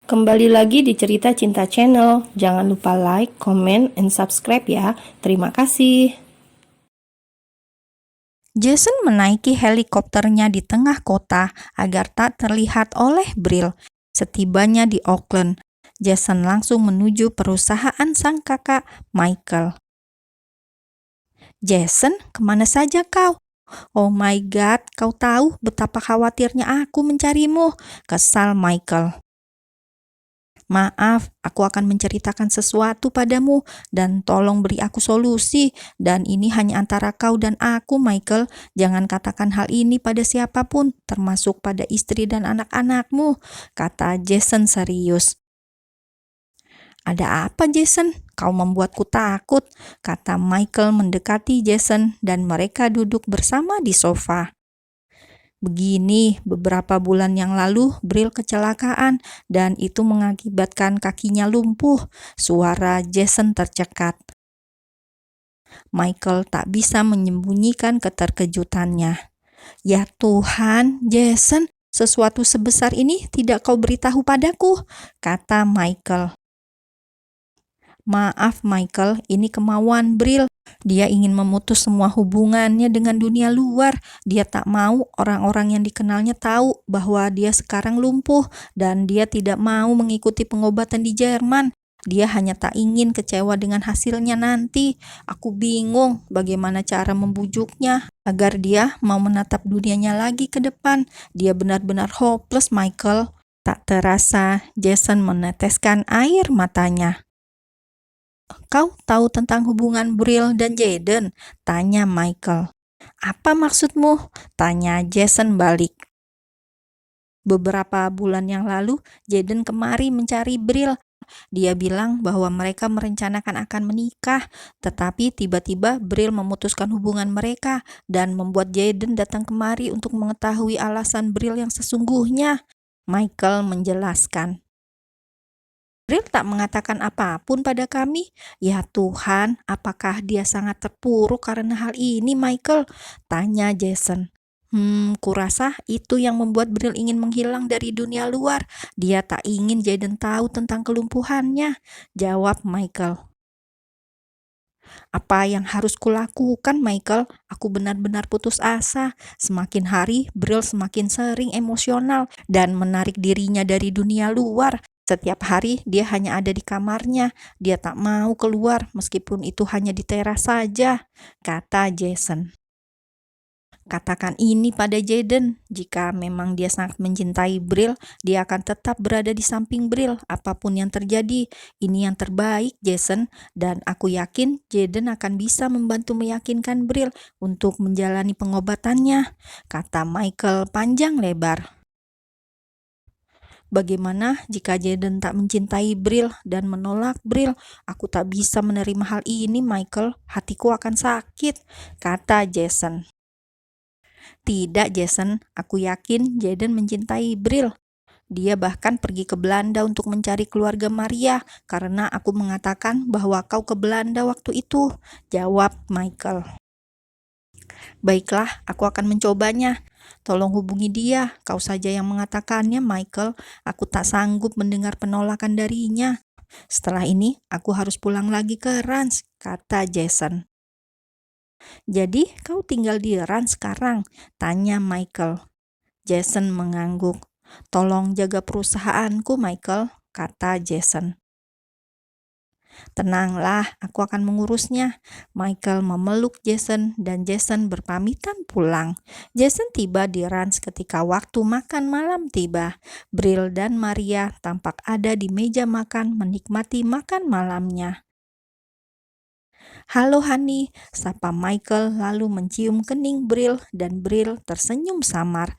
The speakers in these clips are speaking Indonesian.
Kembali lagi di Cerita Cinta Channel. Jangan lupa like, comment, and subscribe ya. Terima kasih. Jason menaiki helikopternya di tengah kota agar tak terlihat oleh Brill. Setibanya di Auckland, Jason langsung menuju perusahaan sang kakak, Michael. "Jason, kemana saja kau? Oh my God, kau tahu betapa khawatirnya aku mencarimu," kesal Michael. "Maaf, aku akan menceritakan sesuatu padamu dan tolong beri aku solusi. Dan ini hanya antara kau dan aku, Michael. Jangan katakan hal ini pada siapapun, termasuk pada istri dan anak-anakmu," kata Jason serius. "Ada apa, Jason? Kau membuatku takut," kata Michael mendekati Jason dan mereka duduk bersama di sofa. "Begini, beberapa bulan yang lalu Brill kecelakaan dan itu mengakibatkan kakinya lumpuh," suara Jason tercekat. Michael tak bisa menyembunyikan keterkejutannya. "Ya Tuhan, Jason, sesuatu sebesar ini tidak kau beritahu padaku," kata Michael. "Maaf Michael, ini kemauan Brill. Dia ingin memutus semua hubungannya dengan dunia luar. Dia tak mau orang-orang yang dikenalnya tahu bahwa dia sekarang lumpuh dan dia tidak mau mengikuti pengobatan di Jerman. Dia hanya tak ingin kecewa dengan hasilnya nanti. Aku bingung bagaimana cara membujuknya agar dia mau menatap dunianya lagi ke depan. Dia benar-benar hopeless, Michael." Tak terasa, Jason meneteskan air matanya. "Kau tahu tentang hubungan Brill dan Jaden?" tanya Michael. "Apa maksudmu?" tanya Jason balik. "Beberapa bulan yang lalu, Jaden kemari mencari Brill. Dia bilang bahwa mereka merencanakan akan menikah, tetapi tiba-tiba Brill memutuskan hubungan mereka dan membuat Jaden datang kemari untuk mengetahui alasan Brill yang sesungguhnya," Michael menjelaskan. "Brill tak mengatakan apapun pada kami. Ya Tuhan, apakah dia sangat terpuruk karena hal ini, Michael?" tanya Jason. Kurasa itu yang membuat Brill ingin menghilang dari dunia luar. Dia tak ingin Jaden tahu tentang kelumpuhannya," jawab Michael. "Apa yang harus kulakukan, Michael? Aku benar-benar putus asa. Semakin hari, Brill semakin sering emosional dan menarik dirinya dari dunia luar. Setiap hari dia hanya ada di kamarnya. Dia tak mau keluar meskipun itu hanya di teras saja," kata Jason. "Katakan ini pada Jaden. Jika memang dia sangat mencintai Brill, dia akan tetap berada di samping Brill apapun yang terjadi. Ini yang terbaik, Jason, dan aku yakin Jaden akan bisa membantu meyakinkan Brill untuk menjalani pengobatannya," kata Michael panjang lebar. "Bagaimana jika Jaden tak mencintai Brill dan menolak Brill? Aku tak bisa menerima hal ini, Michael. Hatiku akan sakit," kata Jason. "Tidak, Jason. Aku yakin Jaden mencintai Brill. Dia bahkan pergi ke Belanda untuk mencari keluarga Maria karena aku mengatakan bahwa kau ke Belanda waktu itu," jawab Michael. "Baiklah, aku akan mencobanya. Tolong hubungi dia. Kau saja yang mengatakannya, Michael. Aku tak sanggup mendengar penolakan darinya. Setelah ini, aku harus pulang lagi ke Rans," kata Jason. "Jadi, kau tinggal di Rans sekarang?" tanya Michael. Jason mengangguk. "Tolong jaga perusahaanku, Michael," kata Jason. "Tenanglah, aku akan mengurusnya." Michael memeluk Jason dan Jason berpamitan pulang. Jason tiba di Rans ketika waktu makan malam tiba. Brill dan Maria tampak ada di meja makan menikmati makan malamnya. "Halo Honey," sapa Michael lalu mencium kening Brill dan Brill tersenyum samar.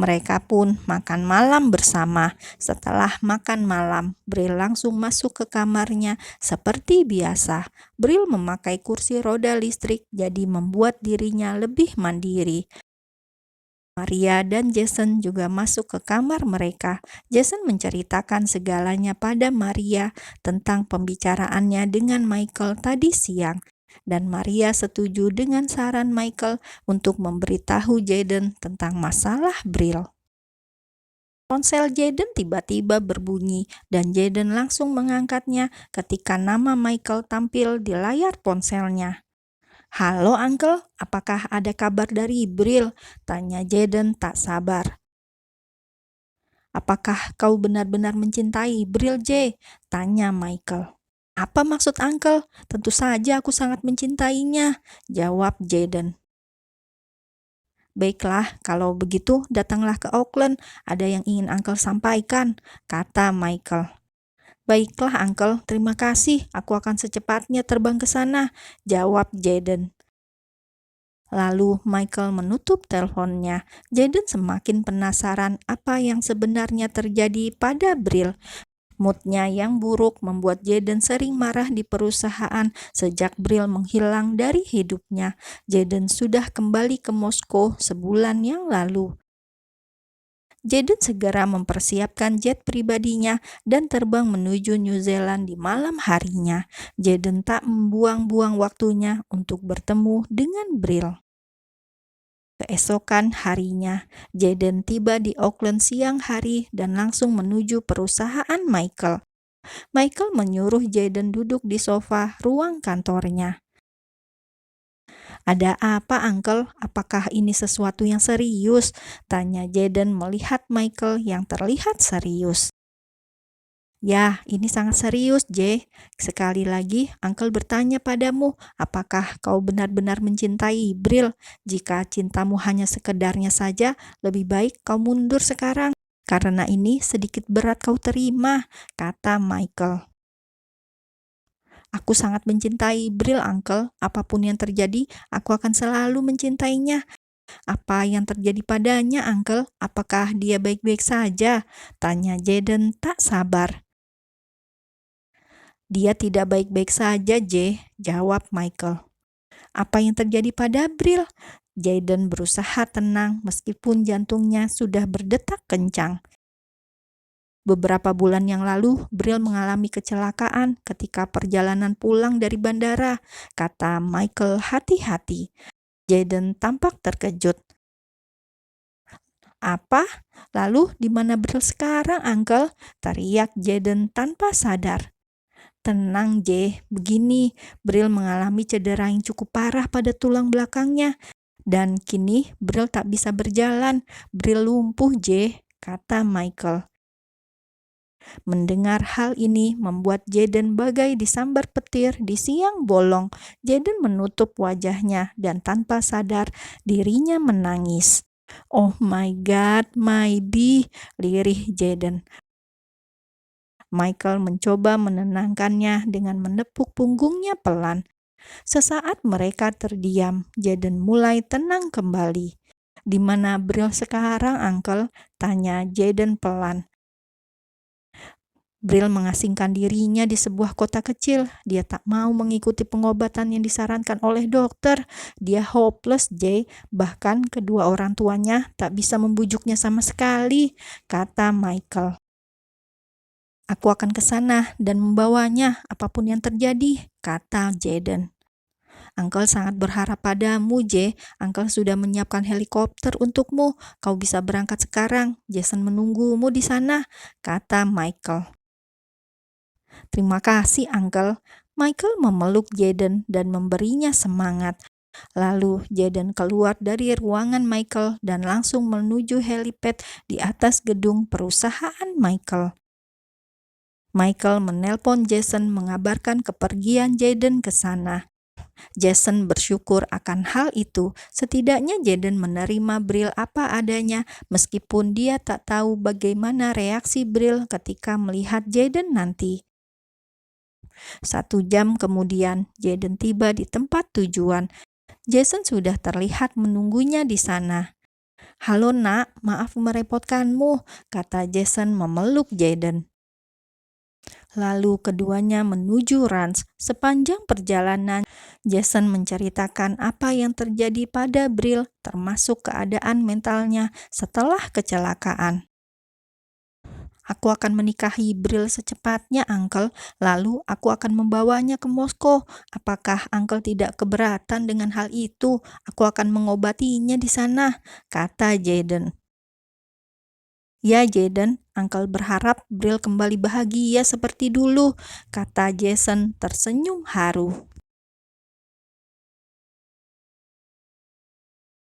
Mereka pun makan malam bersama. Setelah makan malam, Brill langsung masuk ke kamarnya seperti biasa. Brill memakai kursi roda listrik, jadi membuat dirinya lebih mandiri. Maria dan Jason juga masuk ke kamar mereka. Jason menceritakan segalanya pada Maria tentang pembicaraannya dengan Michael tadi siang. Dan Maria setuju dengan saran Michael untuk memberitahu Jaden tentang masalah Brill. Ponsel Jaden tiba-tiba berbunyi dan Jaden langsung mengangkatnya ketika nama Michael tampil di layar ponselnya. "Halo Uncle, apakah ada kabar dari Bril?" tanya Jaden tak sabar. "Apakah kau benar-benar mencintai Bril, J?" tanya Michael. "Apa maksud Uncle? Tentu saja aku sangat mencintainya," jawab Jaden. "Baiklah, kalau begitu datanglah ke Auckland. Ada yang ingin Uncle sampaikan," kata Michael. "Baiklah Uncle, terima kasih. Aku akan secepatnya terbang ke sana," jawab Jaden. Lalu Michael menutup teleponnya. Jaden semakin penasaran apa yang sebenarnya terjadi pada Bril. Moodnya yang buruk membuat Jaden sering marah di perusahaan sejak Bril menghilang dari hidupnya. Jaden sudah kembali ke Moskow sebulan yang lalu. Jaden segera mempersiapkan jet pribadinya dan terbang menuju New Zealand di malam harinya. Jaden tak membuang-buang waktunya untuk bertemu dengan Bril. Keesokan harinya, Jaden tiba di Auckland siang hari dan langsung menuju perusahaan Michael. Michael menyuruh Jaden duduk di sofa ruang kantornya. "Ada apa, Uncle? Apakah ini sesuatu yang serius?" tanya Jaden melihat Michael yang terlihat serius. "Ya, ini sangat serius, J. Sekali lagi, Uncle bertanya padamu, apakah kau benar-benar mencintai Bril? Jika cintamu hanya sekedarnya saja, lebih baik kau mundur sekarang. Karena ini sedikit berat kau terima," kata Michael. "Aku sangat mencintai Bril, Uncle. Apapun yang terjadi, aku akan selalu mencintainya." "Apa yang terjadi padanya, Uncle? Apakah dia baik-baik saja?" tanya Jaden tak sabar. "Dia tidak baik-baik saja, J," jawab Michael. "Apa yang terjadi pada Bril?" Jaden berusaha tenang meskipun jantungnya sudah berdetak kencang. "Beberapa bulan yang lalu, Bril mengalami kecelakaan ketika perjalanan pulang dari bandara," kata Michael hati-hati. Jaden tampak terkejut. "Apa? Lalu di mana Bril sekarang, Uncle?" teriak Jaden tanpa sadar. "Tenang, J. Begini, Bril mengalami cedera yang cukup parah pada tulang belakangnya. Dan kini Bril tak bisa berjalan. Bril lumpuh, J," kata Michael. Mendengar hal ini membuat Jaden bagai disambar petir di siang bolong. Jaden menutup wajahnya dan tanpa sadar dirinya menangis. "Oh my God, my bee," lirih Jaden. Michael mencoba menenangkannya dengan menepuk punggungnya pelan. Sesaat mereka terdiam, Jaden mulai tenang kembali. "Di mana Bril sekarang, Uncle?" tanya Jaden pelan. "Bril mengasingkan dirinya di sebuah kota kecil. Dia tak mau mengikuti pengobatan yang disarankan oleh dokter. Dia hopeless, J. Bahkan kedua orang tuanya tak bisa membujuknya sama sekali," kata Michael. "Aku akan ke sana dan membawanya apapun yang terjadi," kata Jaden. "Uncle sangat berharap padamu, J. Uncle sudah menyiapkan helikopter untukmu. Kau bisa berangkat sekarang. Jason menunggumu di sana," kata Michael. "Terima kasih, Uncle." Michael memeluk Jaden dan memberinya semangat. Lalu Jaden keluar dari ruangan Michael dan langsung menuju helipad di atas gedung perusahaan Michael. Michael menelpon Jason mengabarkan kepergian Jaden ke sana. Jason bersyukur akan hal itu. Setidaknya Jaden menerima Bril apa adanya, meskipun dia tak tahu bagaimana reaksi Bril ketika melihat Jaden nanti. 1 jam kemudian, Jaden tiba di tempat tujuan. Jason sudah terlihat menunggunya di sana. "Halo nak, maaf merepotkanmu," kata Jason memeluk Jaden. Lalu keduanya menuju ranch. Sepanjang perjalanan, Jason menceritakan apa yang terjadi pada Bril, termasuk keadaan mentalnya setelah kecelakaan. "Aku akan menikahi Bril secepatnya, Uncle. Lalu aku akan membawanya ke Moskow. Apakah Uncle tidak keberatan dengan hal itu? Aku akan mengobatinya di sana," kata Jaden. Ya Jaden, Uncle berharap Bril kembali bahagia seperti dulu, kata Jason tersenyum haru.